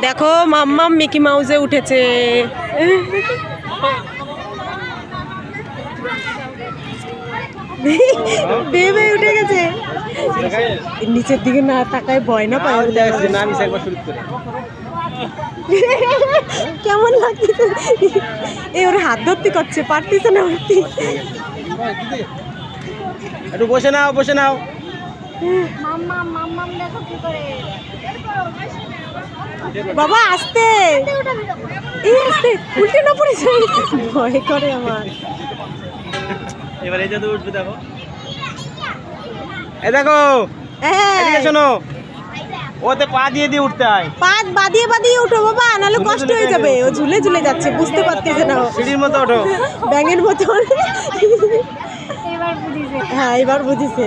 দেখো মাম্মাম মিকি মাউসে উঠেছে। বেবে উঠে গেছে। নিচের দিকে না তাকায় ভয় না পায়। কেমন লাগছে? ওর হাত ধরতে করছে, পারতেছে না উঠতে। একটু বসে নাও, বসে নাও। বাবা আসতে, আসতে উল্টে না পড়েছে, ভয় করে আমার। এবার এই যে উঠবে, দেখো এই দেখো, হ্যাঁ এদিকে শোনো, ওতে পা দিয়ে দিয়ে উঠতে হয়। পা বাদিয়ে বাদিয়ে উঠো বাবা, নাহলে কষ্ট হয়ে যাবে। ও ঝুলে ঝুলে যাচ্ছে, বুঝতে পারতেছে না। সিঁড়ির মতো ওঠো। ব্যাঙের মতো। হ্যাঁ এবার বুঝিছে।